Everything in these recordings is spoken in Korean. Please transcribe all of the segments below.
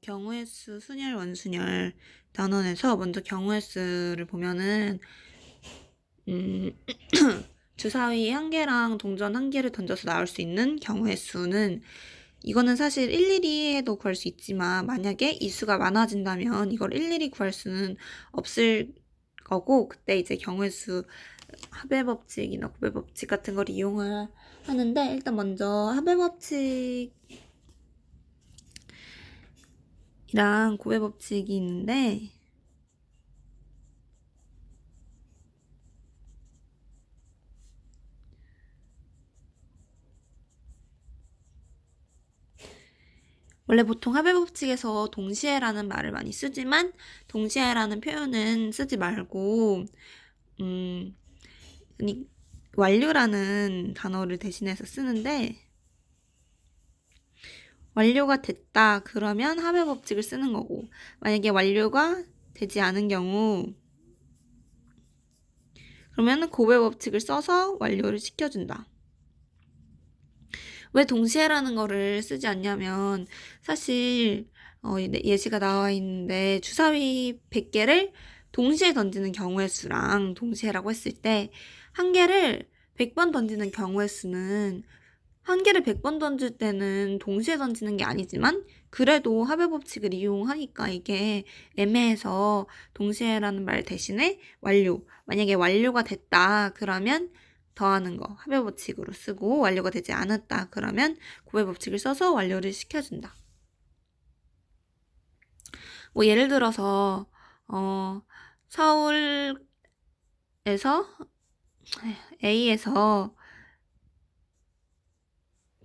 경우의 수, 순열, 원순열 단원에서 먼저 경우의 수를 보면은 음, 주사위 한 개랑 동전 한 개를 던져서 나올 수 있는 경우의 수는 이거는 사실 일일이 해도 구할 수 있지만 만약에 이 수가 많아진다면 이걸 일일이 구할 수는 없을 거고, 그때 이제 경우의 수 합의 법칙이나 곱의 법칙 같은 걸 이용을 하는데, 일단 먼저 합의 법칙이랑 곱의 법칙이 있는데, 원래 보통 합의 법칙에서 동시에라는 말을 많이 쓰지만 동시에라는 표현은 쓰지 말고 완료라는 단어를 대신해서 쓰는데, 완료가 됐다 그러면 합의 법칙을 쓰는 거고, 만약에 완료가 되지 않은 경우 그러면 곱의 법칙을 써서 완료를 시켜준다. 왜 동시에라는 거를 쓰지 않냐면, 사실 예시가 나와 있는데 주사위 100개를 동시에 던지는 경우의 수랑 동시에라고 했을 때, 한 개를 100번 던지는 경우의 수는 한 개를 100번 던질 때는 동시에 던지는 게 아니지만 그래도 합의 법칙을 이용하니까 이게 애매해서 동시에라는 말 대신에 완료, 만약에 완료가 됐다 그러면 더하는 거 합의 법칙으로 쓰고, 완료가 되지 않았다 그러면 곱의 법칙을 써서 완료를 시켜준다. 뭐 예를 들어서 서울에서 A에서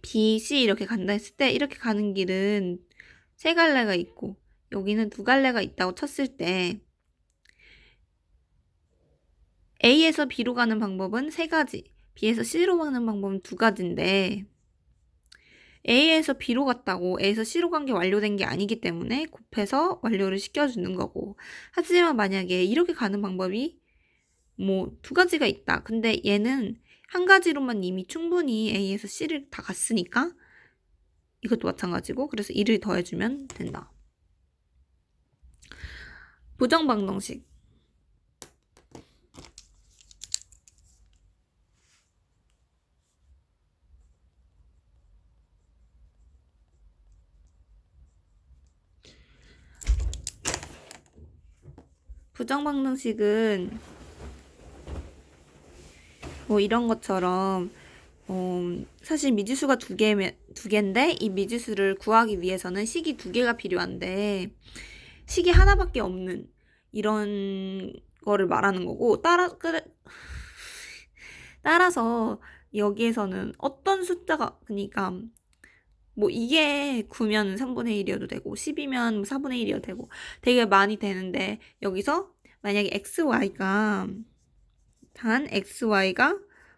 B, C 이렇게 간다 했을 때, 이렇게 가는 길은 세 갈래가 있고 여기는 두 갈래가 있다고 쳤을 때 A에서 B로 가는 방법은 세 가지, B에서 C로 가는 방법은 두 가지인데, A에서 B로 갔다고 A에서 C로 간 게 완료된 게 아니기 때문에 곱해서 완료를 시켜주는 거고, 하지만 만약에 이렇게 가는 방법이 뭐 두 가지가 있다. 근데 얘는 한 가지로만 이미 충분히 A에서 C를 다 갔으니까 이것도 마찬가지고, 그래서 1을 더해주면 된다. 부정방정식. 부정방정식은 뭐 이런 것처럼 사실 미지수가 두 개인데 이 미지수를 구하기 위해서는 식이 두 개가 필요한데 식이 하나밖에 없는 이런 거를 말하는 거고, 따라서 여기에서는 어떤 숫자가, 그러니까 뭐 이게 9면 3분의 1이어도 되고 10이면 4분의 1이어도 되고 되게 많이 되는데, 여기서 만약에 xy가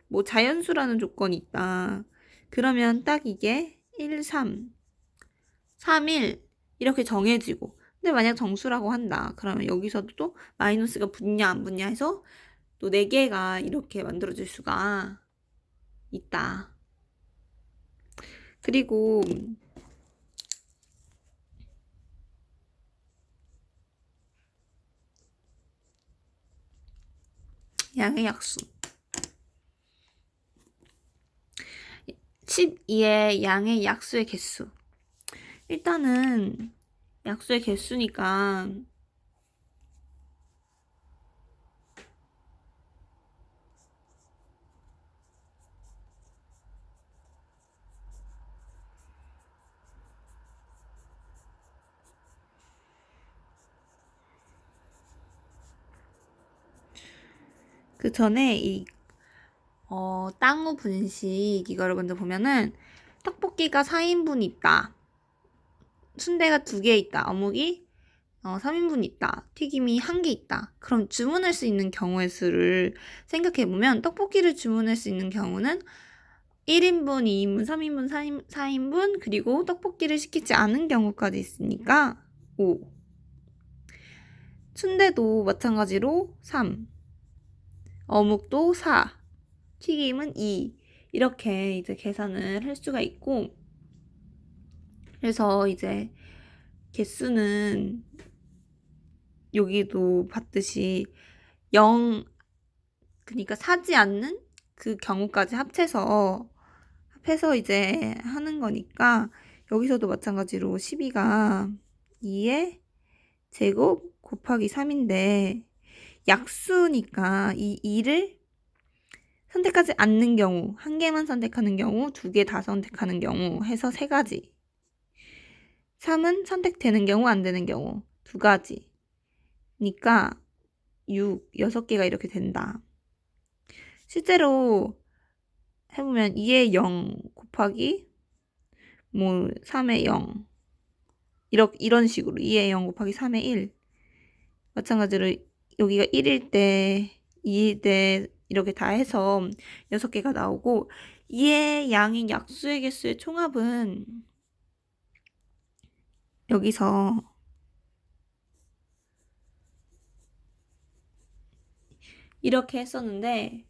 뭐 자연수라는 조건이 있다. 그러면 딱 이게 1, 3, 3, 1 이렇게 정해지고, 근데 만약 정수라고 한다. 그러면 여기서도 또 마이너스가 붙냐 안 붙냐 해서 또 4개가 이렇게 만들어질 수가 있다. 그리고 양의 약수. 12의 양의 약수의 개수. 일단은 약수의 개수니까 그 전에 이 땅우 분식 이거를 먼저 보면은, 떡볶이가 4인분 있다, 순대가 2개 있다, 어묵이 3인분 있다, 튀김이 1개 있다. 그럼 주문할 수 있는 경우의 수를 생각해보면, 떡볶이를 주문할 수 있는 경우는 1인분, 2인분, 3인분, 4인분, 그리고 떡볶이를 시키지 않은 경우까지 있으니까 5. 순대도 마찬가지로 3, 어묵도 4, 튀김은 2. 이렇게 이제 계산을 할 수가 있고, 그래서 이제 개수는 여기도 봤듯이 0, 그러니까 사지 않는 그 경우까지 합해서 이제 하는 거니까 여기서도 마찬가지로 12가 2의 제곱 곱하기 3인데 약수니까 이 2를 선택하지 않는 경우, 한 개만 선택하는 경우, 두 개 다 선택하는 경우 해서 3가지. 3은 선택되는 경우, 안 되는 경우 두 가지. 니까 6개가 이렇게 된다. 실제로 해보면 2의 0 곱하기 3의 0 이런 식으로 2의 0 곱하기 3의 1 마찬가지로 여기가 1일 때 2일 때 이렇게 다 해서 6개가 나오고 2의 양인 약수의 개수의 총합은 여기서 이렇게 했었는데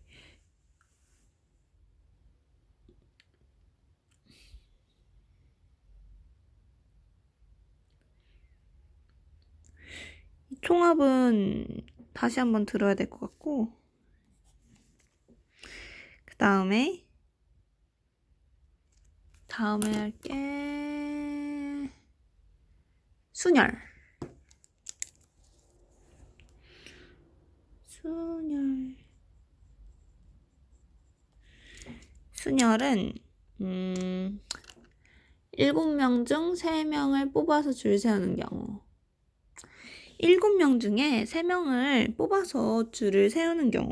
총합은 다시 한번 들어야 될 것 같고 그 다음에 할게 순열. 순열은 7명 중 3명을 뽑아서 줄 세우는 경우 7명 중에 3명을 뽑아서 줄을 세우는 경우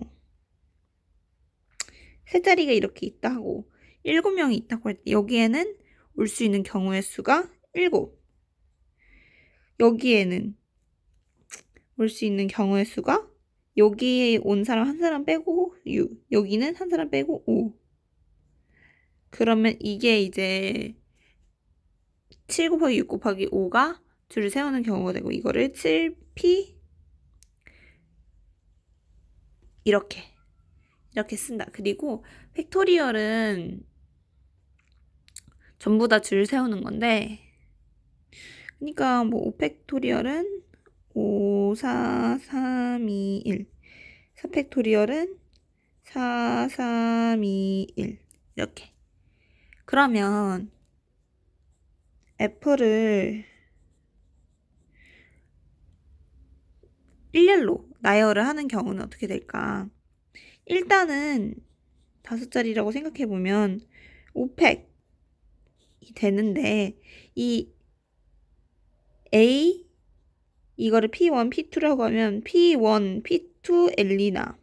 세 자리가 이렇게 있다 하고 7명이 있다고 할 때 여기에는 올 수 있는 경우의 수가 7 여기에는 올 수 있는 경우의 수가 여기에 온 사람 한 사람 빼고 6 여기는 한 사람 빼고 5 그러면 이게 이제 7 곱하기 6 곱하기 5가 줄을 세우는 경우가 되고 이거를 7p 이렇게 쓴다. 그리고 팩토리얼은 전부 다 줄 세우는 건데 그러니까 5팩토리얼은 5, 4, 3, 2, 1 4팩토리얼은 4, 3, 2, 1 이렇게 그러면 f를 일렬로 나열을 하는 경우는 어떻게 될까? 일단은 5자리라고 생각해보면 5팩이 되는데 이 A 이거를 P1, P2라고 하면 P1, P2 엘리나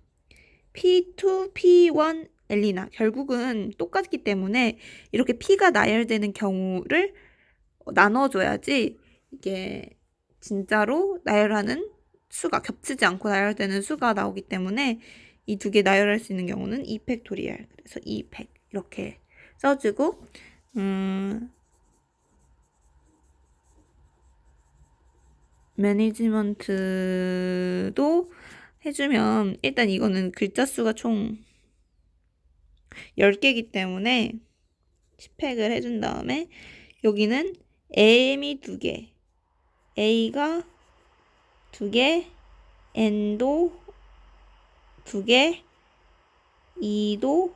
P2, P1 엘리나 결국은 똑같기 때문에 이렇게 P가 나열되는 경우를 나눠줘야지 이게 진짜로 나열하는 수가 겹치지 않고 나열되는 수가 나오기 때문에 이 두 개 나열할 수 있는 경우는 2팩토리얼 그래서 2팩 이렇게 써주고 매니지먼트도 해주면 일단 이거는 글자 수가 총 10개이기 때문에 10팩을 해준 다음에 여기는 M이 2개 A가 2개 N도 2개 E도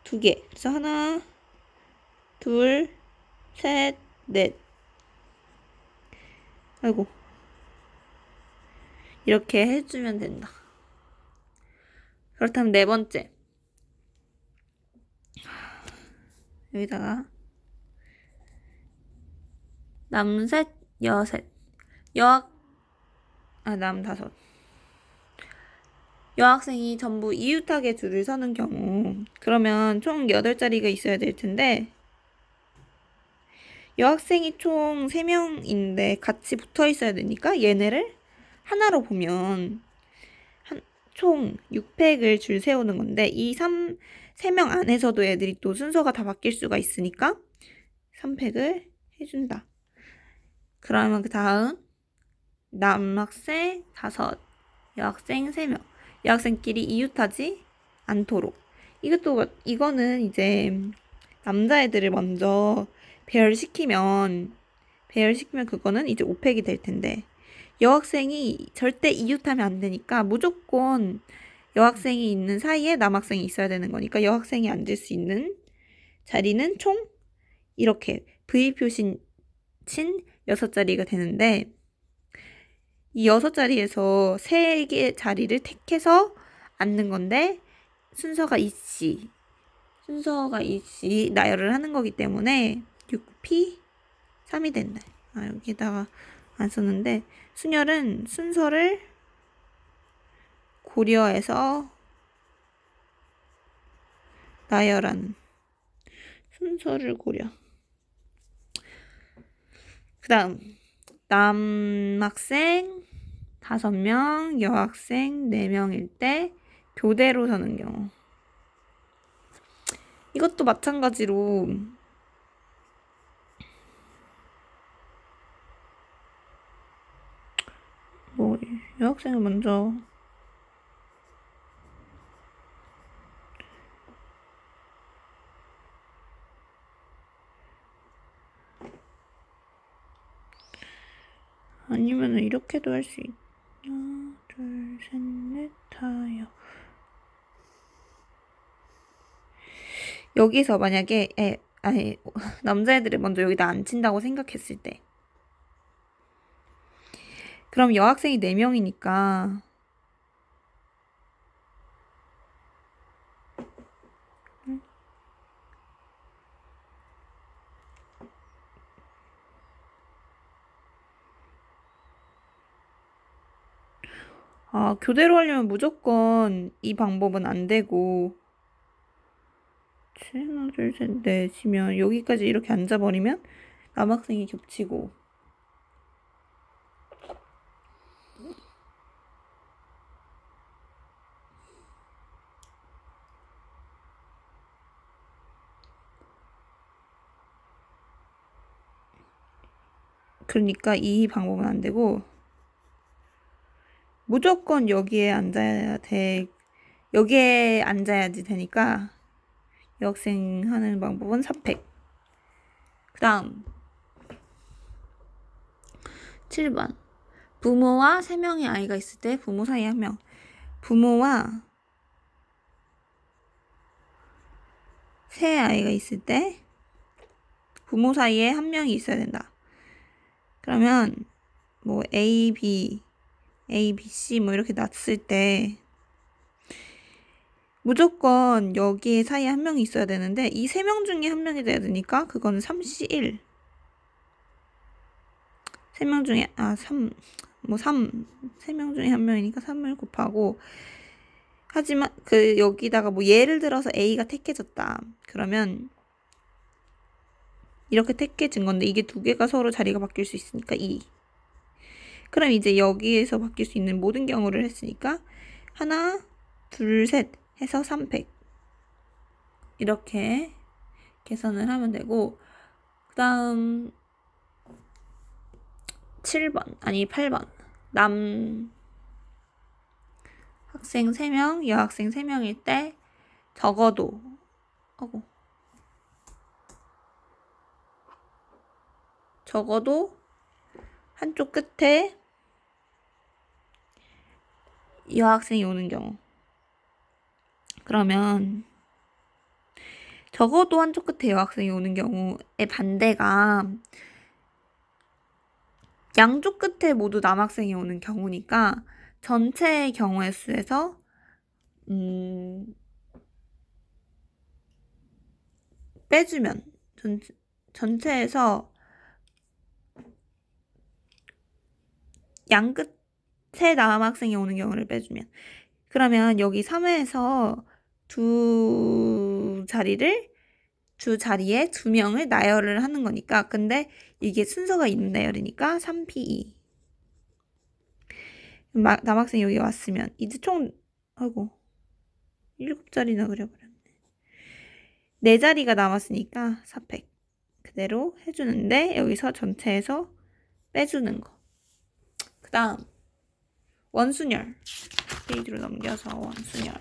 2개 그래서 하나 둘 셋 넷 아이고 이렇게 해주면 된다. 그렇다면 4번째 여기다가 남셋 여셋 남5 여학생이 전부 이웃하게 줄을 서는 경우 그러면 총 8자리가 있어야 될 텐데 여학생이 총 3명인데 같이 붙어 있어야 되니까 얘네를 하나로 보면 총 6팩을 줄 세우는 건데 이 3명 안에서도 애들이 또 순서가 다 바뀔 수가 있으니까 3팩을 해준다. 그러면 그 다음 남학생 5, 여학생 3명 여학생끼리 이웃하지 않도록 이거는 이제 남자애들을 먼저 배열시키면 배열시키면 그거는 이제 5팩이 될 텐데 여학생이 절대 이웃하면 안 되니까 무조건 여학생이 있는 사이에 남학생이 있어야 되는 거니까 여학생이 앉을 수 있는 자리는 총 이렇게 V 표시 친 6자리가 되는데 이 6자리에서 3개 자리를 택해서 앉는 건데 순서가 이씨 나열을 하는 거기 때문에 6P 3이 된다. 여기다가 안 썼는데 순열은 순서를 고려해서 나열하는 순서를 고려. 그 다음 남학생 5명, 여학생 4명일 때 교대로 서는 경우. 이것도 마찬가지로 여학생을 먼저 아니면은 이렇게도 할 수 있나? 둘, 셋, 넷, 다여. 여기서 만약에 남자애들이 먼저 여기다 앉힌다고 생각했을 때 그럼 여학생이 4명이니까 교대로 하려면 무조건 이 방법은 안 되고 하나 둘셋 넷이면 여기까지 이렇게 앉아버리면 남학생이 겹치고 그러니까 이 방법은 안 되고 무조건 여기에 앉아야지 되니까 여학생 하는 방법은 3팩. 그 다음 7번 부모와 3명의 아이가 있을 때 부모 사이에 1명. 부모와 3 아이가 있을 때 부모 사이에 1명이 있어야 된다. 그러면 뭐 A, B, C 뭐 이렇게 놨을 때 무조건 여기 사이에 1명이 있어야 되는데 이 3명 중에 1명이 돼야 되니까 그거는 3C1 3명 중에 3명 중에 1명이니까 3을 곱하고 하지만 여기다가 뭐 예를 들어서 A가 택해졌다. 그러면 이렇게 택해진 건데 이게 2개가 서로 자리가 바뀔 수 있으니까 2. 그럼 이제 여기에서 바뀔 수 있는 모든 경우를 했으니까 하나, 둘, 셋 해서 3팩. 이렇게 계산을 하면 되고 그 다음 8번 남 학생 3명, 여학생 3명일 때 적어도 한쪽 끝에 여학생이 오는 경우. 그러면 적어도 한쪽 끝에 여학생이 오는 경우의 반대가 양쪽 끝에 모두 남학생이 오는 경우니까 전체의 경우의 수에서 빼주면 전체에서 양 끝에 남학생이 오는 경우를 빼주면 그러면 여기 3회에서 주 자리에 2명을 나열을 하는 거니까 근데 이게 순서가 있는 나열이니까 3P2 남학생이 여기 왔으면 이제 총 7자리나 그려버렸네. 4자리가 남았으니까 4팩 그대로 해주는데 여기서 전체에서 빼주는 거. 그 다음 원순열 페이지로 넘겨서 원순열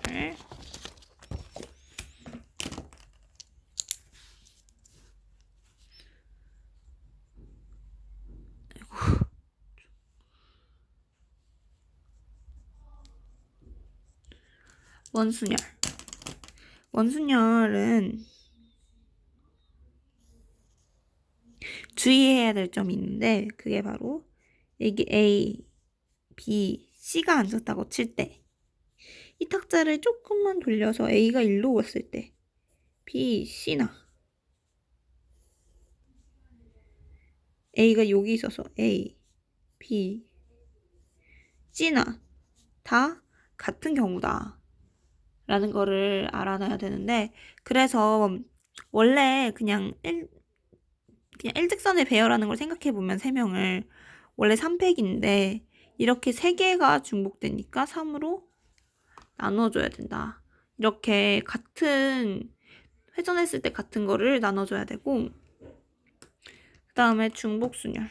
원순열. 원순열은 주의해야 될 점이 있는데 그게 바로 이게 A, B, C가 앉았다고 칠 때 이 탁자를 조금만 돌려서 A가 일로 왔을 때 B, C나 A가 여기 있어서 A, B, C나 다 같은 경우다 라는 거를 알아놔야 되는데 그래서 원래 그냥 일직선의 배열하는 걸 생각해보면 3명을 원래 3팩인데 이렇게 3개가 중복되니까 3으로 나눠줘야 된다. 이렇게 같은 회전했을 때 같은 거를 나눠줘야 되고 그 다음에 중복순열.